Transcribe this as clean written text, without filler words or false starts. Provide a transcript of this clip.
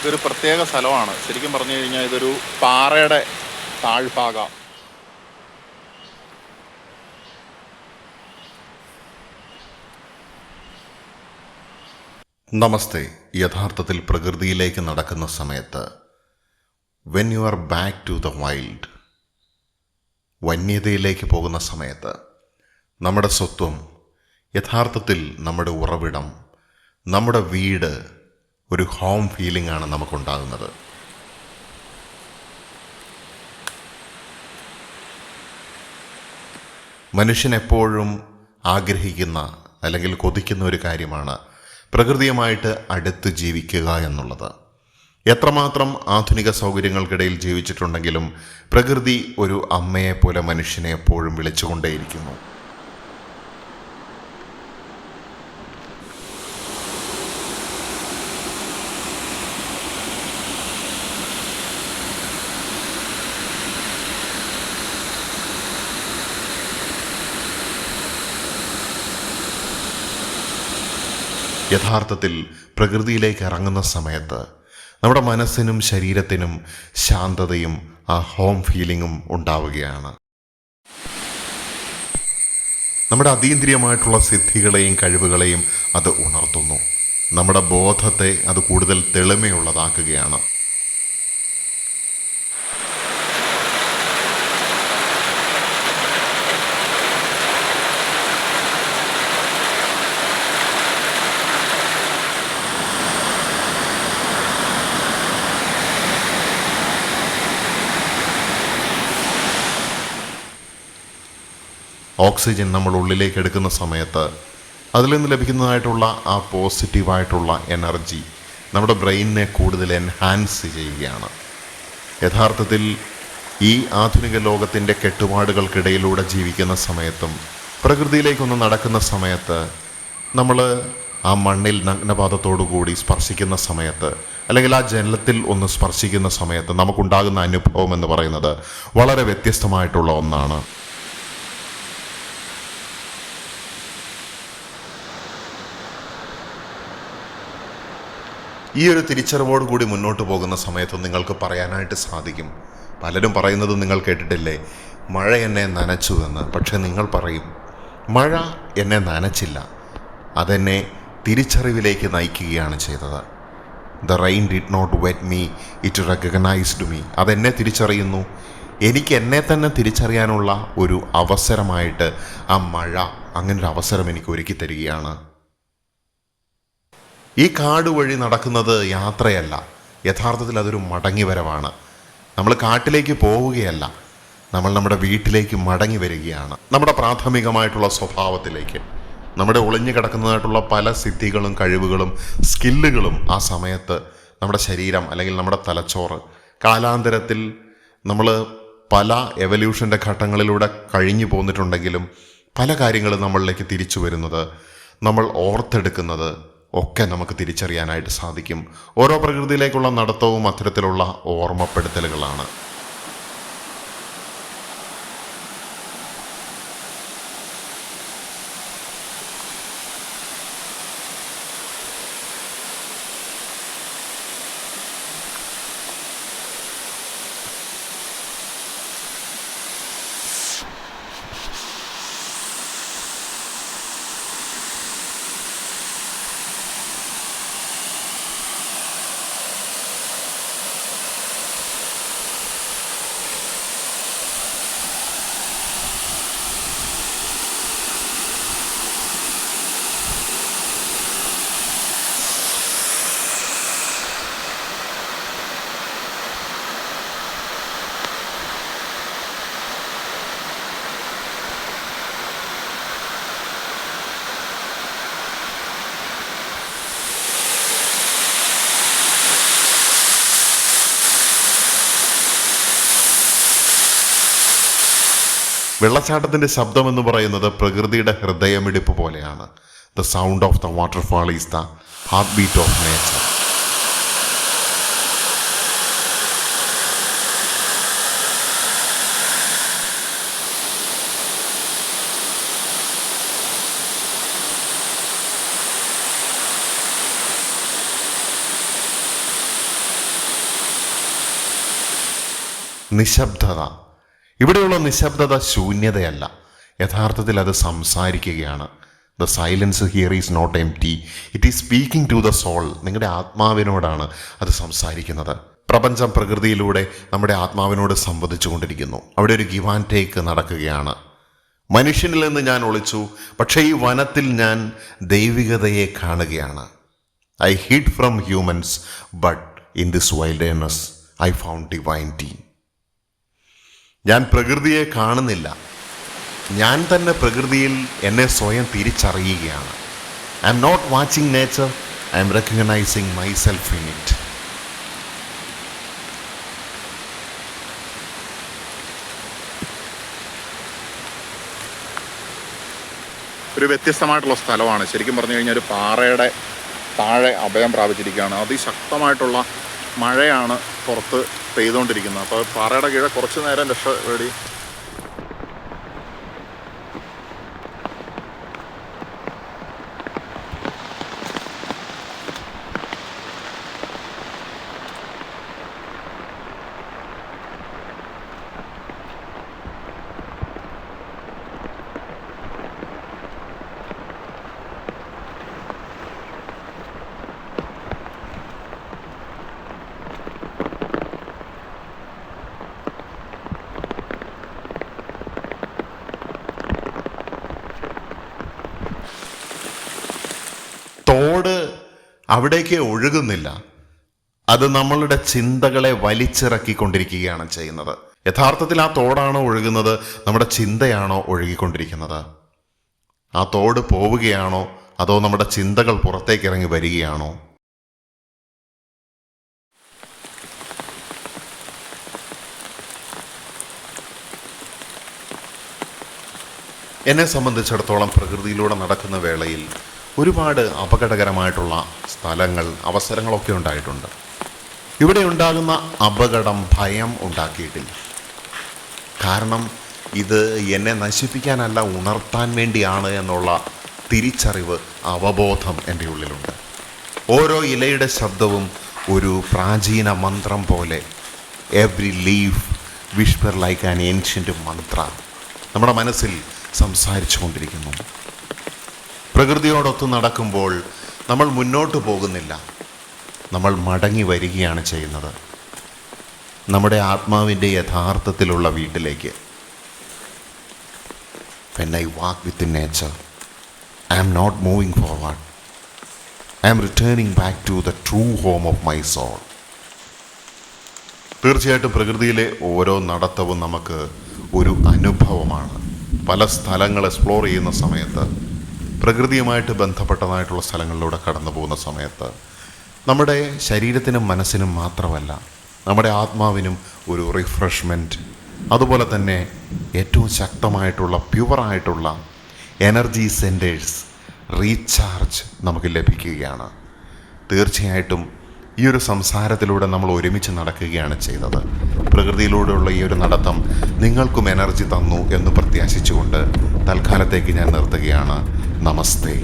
ഇതൊരു പ്രത്യേക സ്ഥലമാണ്. ശരിക്കും പറഞ്ഞു കഴിഞ്ഞാൽ ഇതൊരു പാറയുടെ താഴ്ഭാഗ. നമസ്തേ. യഥാർത്ഥത്തിൽ പ്രകൃതിയിലേക്ക് നടക്കുന്ന സമയത്ത് when you are back to the wild, വന്യതയിലേക്ക് പോകുന്ന സമയത്ത് നമ്മുടെ സ്വത്വം, യഥാർത്ഥത്തിൽ നമ്മുടെ ഉറവിടം, നമ്മുടെ വീട് ഒരു ഹോം ഫീലിംഗ് ആണ് നമുക്കുണ്ടാകുന്നത്. മനുഷ്യൻ എപ്പോഴും ആഗ്രഹിക്കുന്ന അല്ലെങ്കിൽ കൊതിക്കുന്ന ഒരു കാര്യമാണ് പ്രകൃതിയുമായിട്ട് അടുത്ത് ജീവിക്കുക എന്നുള്ളത്. എത്രമാത്രം ആധുനിക സൗകര്യങ്ങൾക്കിടയിൽ ജീവിച്ചിട്ടുണ്ടെങ്കിലും പ്രകൃതി ഒരു അമ്മയെപ്പോലെ മനുഷ്യനെ എപ്പോഴും വിളിച്ചുകൊണ്ടേയിരിക്കുന്നു. യഥാർത്ഥത്തിൽ പ്രകൃതിയിലേക്ക് ഇറങ്ങുന്ന സമയത്ത് നമ്മുടെ മനസ്സിനും ശരീരത്തിനും ശാന്തതയും ആ ഹോം ഫീലിങ്ങും ഉണ്ടാവുകയാണ്. നമ്മുടെ അതീന്ദ്രിയമായിട്ടുള്ള സിദ്ധികളെയും കഴിവുകളെയും അത് ഉണർത്തുന്നു. നമ്മുടെ ബോധത്തെ അത് കൂടുതൽ തെളിമയുള്ളതാക്കുകയാണ്. ഓക്സിജൻ നമ്മൾ ഉള്ളിലേക്ക് എടുക്കുന്ന സമയത്ത് അതിൽ നിന്ന് ലഭിക്കുന്നതായിട്ടുള്ള ആ പോസിറ്റീവായിട്ടുള്ള എനർജി നമ്മുടെ ബ്രെയിനിനെ കൂടുതൽ എൻഹാൻസ് ചെയ്യുകയാണ്. യഥാർത്ഥത്തിൽ ഈ ആധുനിക ലോകത്തിൻ്റെ കെട്ടുപാടുകൾക്കിടയിലൂടെ ജീവിക്കുന്ന സമയത്തും പ്രകൃതിയിലേക്കൊന്ന് നടക്കുന്ന സമയത്ത് നമ്മൾ ആ മണ്ണിൽ നഗ്നപാദത്തോടു കൂടി സ്പർശിക്കുന്ന സമയത്ത്, അല്ലെങ്കിൽ ആ ജലത്തിൽ ഒന്ന് സ്പർശിക്കുന്ന സമയത്ത് നമുക്കുണ്ടാകുന്ന അനുഭവം എന്ന് പറയുന്നത് വളരെ വ്യത്യസ്തമായിട്ടുള്ള ഒന്നാണ്. ഈ ഒരു തിരിച്ചറിവോട് കൂടി മുന്നോട്ട് പോകുന്ന സമയത്ത് നിങ്ങൾക്ക് പറയാനായിട്ട് സാധിക്കും, പലരും പറയുന്നത് നിങ്ങൾ കേട്ടിട്ടില്ലേ, മഴ എന്നെ നനച്ചു എന്ന്. പക്ഷെ നിങ്ങൾ പറയും, മഴ എന്നെ നനച്ചില്ല, അതെന്നെ തിരിച്ചറിവിലേക്ക് നയിക്കുകയാണ് ചെയ്തത്. The rain did not wet me, it recognised me. അതെന്നെ തിരിച്ചറിയുന്നു. എനിക്ക് എന്നെ തന്നെ തിരിച്ചറിയാനുള്ള ഒരു അവസരമായിട്ട് ആ മഴ അങ്ങനൊരു അവസരം എനിക്ക് ഒരുക്കി തരികയാണ്. ഈ കാട് വഴി നടക്കുന്നത് യാത്രയല്ല, യഥാർത്ഥത്തിൽ അതൊരു മടങ്ങിവരവാണ്. നമ്മൾ കാട്ടിലേക്ക് പോവുകയല്ല, നമ്മൾ നമ്മുടെ വീട്ടിലേക്ക് മടങ്ങി വരികയാണ്. നമ്മുടെ പ്രാഥമികമായിട്ടുള്ള സ്വഭാവത്തിലേക്ക്, നമ്മുടെ ഒളിഞ്ഞു കിടക്കുന്നതായിട്ടുള്ള പല സിദ്ധികളും കഴിവുകളും സ്കില്ലുകളും ആ സമയത്ത് നമ്മുടെ ശരീരം അല്ലെങ്കിൽ നമ്മുടെ തലച്ചോറ് കാലാന്തരത്തിൽ നമ്മൾ പല എവല്യൂഷൻ്റെ ഘട്ടങ്ങളിലൂടെ കഴിഞ്ഞു പോന്നിട്ടുണ്ടെങ്കിലും പല കാര്യങ്ങളും നമ്മളിലേക്ക് തിരിച്ചു വരുന്നത്, നമ്മൾ ഓർത്തെടുക്കുന്നത് ഒക്കെ നമുക്ക് തിരിച്ചറിയാനായിട്ട് സാധിക്കും. ഓരോ പ്രകൃതിയിലേക്കുള്ള നടത്തവും അത്തരത്തിലുള്ള ഓർമ്മപ്പെടുത്തലുകളാണ്. വെള്ളച്ചാട്ടത്തിൻ്റെ ശബ്ദം എന്ന് പറയുന്നത് പ്രകൃതിയുടെ ഹൃദയമിടിപ്പ് പോലെയാണ്. The sound of the waterfall is the heart beat of nature. നിശബ്ദത. ഇവിടെയുള്ള നിശബ്ദത ശൂന്യതയല്ല, യഥാർത്ഥത്തിൽ അത് സംസാരിക്കുകയാണ്. The silence here is not empty, it is speaking to the soul. നിങ്ങളുടെ ആത്മാവിനോടാണ് അത് സംസാരിക്കുന്നത്. പ്രപഞ്ചം പ്രകൃതിയിലൂടെ നമ്മുടെ ആത്മാവിനോട് സംവദിച്ചു കൊണ്ടിരിക്കുന്നു. അവിടെ ഒരു ഗിവ് ആൻഡ് ടേക്ക് നടക്കുകയാണ്. മനുഷ്യനിൽ നിന്ന് ഞാൻ ഒളിച്ചു, പക്ഷേ ഈ വനത്തിൽ ഞാൻ ദൈവികതയെ കാണുകയാണ്. I hid from humans, but in this wildness I found divinity. ഞാൻ പ്രകൃതിയെ കാണുന്നില്ല, ഞാൻ തന്നെ പ്രകൃതിയിൽ എന്നെ സ്വയം തിരിച്ചറിയുകയാണ്. I am not watching nature, I am recognising myself in it. ഒരു വ്യത്യസ്തമായിട്ടുള്ള സ്ഥലമാണ്. ശരിക്കും പറഞ്ഞു കഴിഞ്ഞാൽ ഒരു പാറയുടെ താഴെ അഭയം പ്രാപിച്ചിരിക്കുകയാണ്. അതിശക്തമായിട്ടുള്ള മഴയാണ് പുറത്ത് പെയ്തുകൊണ്ടിരിക്കുന്നത്. അപ്പോൾ പാറയുടെ കീഴെ കുറച്ച് നേരം രക്ഷപ്പെടി. തോട് അവിടേക്ക് ഒഴുകുന്നില്ല, അത് നമ്മളുടെ ചിന്തകളെ വലിച്ചിറക്കിക്കൊണ്ടിരിക്കുകയാണ് ചെയ്യുന്നത്. യഥാർത്ഥത്തിൽ ആ തോടാണോ ഒഴുകുന്നത്, നമ്മുടെ ചിന്തയാണോ ഒഴുകിക്കൊണ്ടിരിക്കുന്നത്? ആ തോട് പോവുകയാണോ, അതോ നമ്മുടെ ചിന്തകൾ പുറത്തേക്ക് ഇറങ്ങി വരികയാണോ? എന്നെ സംബന്ധിച്ചിടത്തോളം പ്രകൃതിയിലൂടെ നടക്കുന്ന വേളയിൽ ഒരുപാട് അപകടകരമായിട്ടുള്ള സ്ഥലങ്ങൾ, അവസരങ്ങളൊക്കെ ഉണ്ടായിട്ടുണ്ട്. ഇവിടെ ഉണ്ടാകുന്ന അപകടം ഭയം ഉണ്ടാക്കിയിട്ടില്ല. കാരണം ഇത് എന്നെ നശിപ്പിക്കാനല്ല, ഉണർത്താൻ വേണ്ടിയാണ് എന്നുള്ള തിരിച്ചറിവ്, അവബോധം എൻ്റെ ഉള്ളിലുണ്ട്. ഓരോ ഇലയുടെ ശബ്ദവും ഒരു പ്രാചീന മന്ത്രം പോലെ. Every leaf whisper like an ancient mantra നമ്മുടെ മനസ്സിൽ സംസാരിച്ചു കൊണ്ടിരിക്കുന്നു. പ്രകൃതിയോടൊത്ത് നടക്കുമ്പോൾ നമ്മൾ മുന്നോട്ട് പോകുന്നില്ല, നമ്മൾ മടങ്ങി വരികയാണ് ചെയ്യുന്നത് നമ്മുടെ ആത്മാവിൻ്റെ യഥാർത്ഥത്തിലുള്ള വീട്ടിലേക്ക്. When I walk with nature, I am not moving forward. I am returning back to the true home of my soul. തീർച്ചയായിട്ടും പ്രകൃതിയിലെ ഓരോ നടത്തവും നമുക്ക് ഒരു അനുഭവമാണ്. പല സ്ഥലങ്ങൾ എക്സ്പ്ലോർ ചെയ്യുന്ന സമയത്ത്, പ്രകൃതിയുമായിട്ട് ബന്ധപ്പെട്ടതായിട്ടുള്ള സ്ഥലങ്ങളിലൂടെ കടന്നു പോകുന്ന സമയത്ത് നമ്മുടെ ശരീരത്തിനും മനസ്സിനും മാത്രമല്ല, നമ്മുടെ ആത്മാവിനും ഒരു റിഫ്രഷ്മെൻറ്റ്, അതുപോലെ തന്നെ ഏറ്റവും ശക്തമായിട്ടുള്ള പ്യുവറായിട്ടുള്ള എനർജി സെൻറ്റേഴ്സ്, റീചാർജ് നമുക്ക് ലഭിക്കുകയാണ്. തീർച്ചയായിട്ടും ഈ ഒരു സംസാരത്തിലൂടെ നമ്മൾ ഒരുമിച്ച് നടക്കുകയാണ് ചെയ്തത്. പ്രകൃതിയിലൂടെയുള്ള ഈ ഒരു നടത്തം നിങ്ങൾക്കും എനർജി തന്നു എന്ന് പ്രത്യാശിച്ചുകൊണ്ട് തൽക്കാലത്തേക്ക് ഞാൻ നിർത്തുകയാണ്. നമസ്തേ.